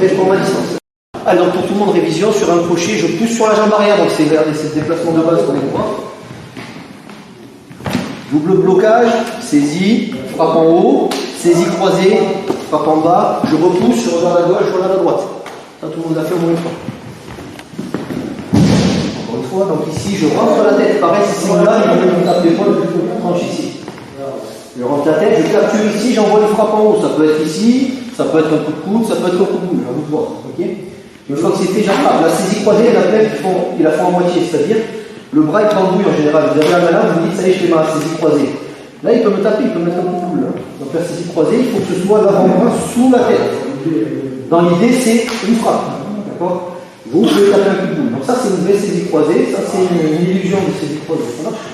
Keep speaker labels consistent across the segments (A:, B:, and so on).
A: mais je prends ma distance. Alors pour tout le monde, révision, sur un crochet, je pousse sur la jambe arrière, donc c'est le déplacement de base qu'on est voir. Double blocage, saisie, frappe en haut, saisie croisée, frappe en bas, je repousse, je regarde à gauche, je regarde à droite. Ça, tout le monde l'a fait au moins une fois. Encore une fois, donc ici, je rentre la tête. Pareil, si c'est là, je me tape l'épaule, je tranche ici. Je rentre la tête, je capture ici, j'envoie une frappe en haut. Ça peut être ici, ça peut être un coup de coude, ça peut être un coup de boule, à vous de voir. Okay. Une fois que c'est fait, j'attrape. La saisie croisée, la plaie, il la font en moitié, c'est-à-dire le bras il pendouille en général. Vous avez la main là, vous vous dites, ça y est, je fais ma saisie croisée. Là, il peut me taper, il peut me mettre un coup de boule. Donc la saisie croisée, il faut que ce soit l'avant-bras sous la tête. Dans l'idée, c'est une frappe. D'accord. Vous pouvez taper un coup de boule. Donc ça, c'est une vraie saisie croisée. Ça, c'est une illusion de saisie croisée. Ça marche.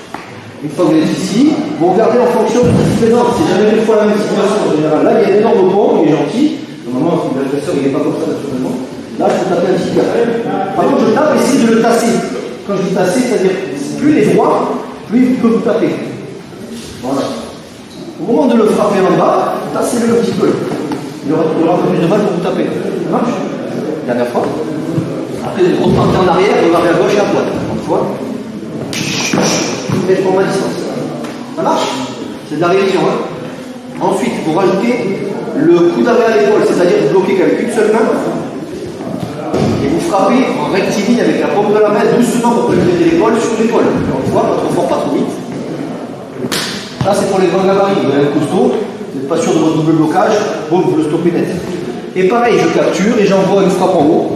A: Une fois que vous êtes ici, vous regardez en fonction de ce qui fait énorme. C'est jamais une fois la même situation en général. Là, il y a un énorme pont, il est gentil. Normalement, l'agresseur, il n'est pas comme ça naturellement. Là, je peux taper un petit peu. Par contre, je tape, essayez de le tasser. Quand je dis tasser, c'est-à-dire plus il est droit, plus il peut vous taper. Voilà. Au moment de le frapper en bas, tassez-le un petit peu. Il y aura un peu plus de mal pour vous taper. Ça marche? Dernière fois. Après, vous repartez en arrière, regardez à gauche et à droite. Une fois. Mais je prends ma distance. Ça marche? C'est de la révision. Hein. Ensuite, vous rajoutez le coup d'arrêt à l'épaule, c'est-à-dire vous bloquez qu'avec une seule main et vous frappez en rectiligne avec la paume de la main doucement pour que vous mettez l'épaule sur l'épaule. Une fois, pas trop fort, pas trop vite. Là, c'est pour les grands gabarits. Vous avez un costaud, vous n'êtes pas sûr de votre double blocage, bon, vous le stoppez net. Et pareil, je capture et j'envoie une frappe en haut,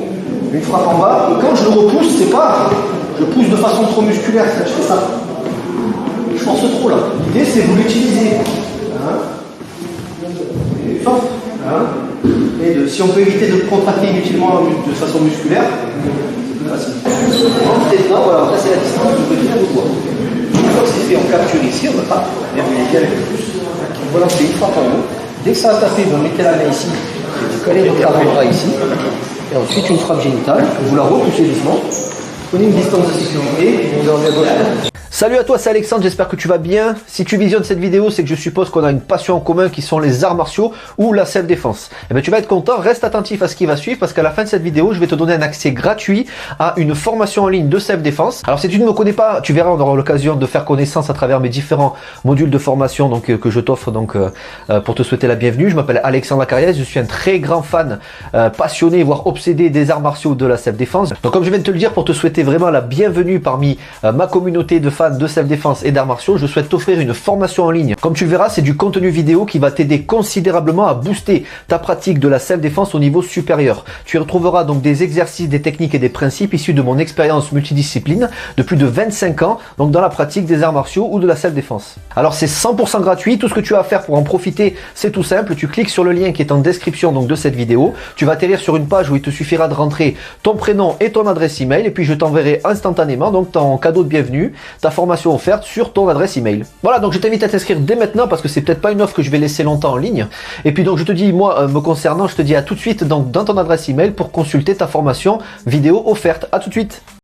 A: une frappe en bas. Et quand je le repousse, c'est pas je pousse de façon trop musculaire, je fais ça. Je force trop là. L'idée, c'est vous l'utilisez. Force. Et si on peut éviter de contracter inutilement de façon musculaire, c'est facile. Maintenant, voilà, là c'est la distance, vous pouvez bien vous voir. Une fois que c'est fait, on capture ici, on va pas verrouiller bien avec le pouce. Vous lancez une frappe en haut. Dès que ça a tapé, vous mettez la main ici, vous collez votre avant-bras ici, et ensuite une frappe génitale, vous la repoussez doucement. Prenez une distance de sécurité, vous regardez à gauche. Salut à toi, c'est Alexandre, j'espère que tu vas bien. Si tu visionnes cette vidéo, c'est que je suppose qu'on a une passion en commun qui sont les arts martiaux ou la self-défense. Eh bien, tu vas être content, reste attentif à ce qui va suivre parce qu'à la fin de cette vidéo, je vais te donner un accès gratuit à une formation en ligne de self-défense. Alors, si tu ne me connais pas, tu verras, on aura l'occasion de faire connaissance à travers mes différents modules de formation que je t'offre pour te souhaiter la bienvenue. Je m'appelle Alexandre Acariès, je suis un très grand fan, passionné, voire obsédé des arts martiaux de la self-défense. Donc, comme je viens de te le dire, pour te souhaiter vraiment la bienvenue parmi ma communauté de fans de self-défense et d'arts martiaux, je souhaite t'offrir une formation en ligne. Comme tu le verras, c'est du contenu vidéo qui va t'aider considérablement à booster ta pratique de la self-défense au niveau supérieur. Tu y retrouveras donc des exercices, des techniques et des principes issus de mon expérience multidiscipline de plus de 25 ans, donc dans la pratique des arts martiaux ou de la self-défense. Alors c'est 100% gratuit, tout ce que tu as à faire pour en profiter, c'est tout simple, tu cliques sur le lien qui est en description donc de cette vidéo, tu vas atterrir sur une page où il te suffira de rentrer ton prénom et ton adresse email et puis je t'enverrai instantanément donc ton cadeau de bienvenue, ta formation offerte sur ton adresse email. Voilà, donc je t'invite à t'inscrire dès maintenant parce que c'est peut-être pas une offre que je vais laisser longtemps en ligne. Et puis donc je te dis, moi me concernant, je te dis à tout de suite donc dans ton adresse email pour consulter ta formation vidéo offerte. À tout de suite.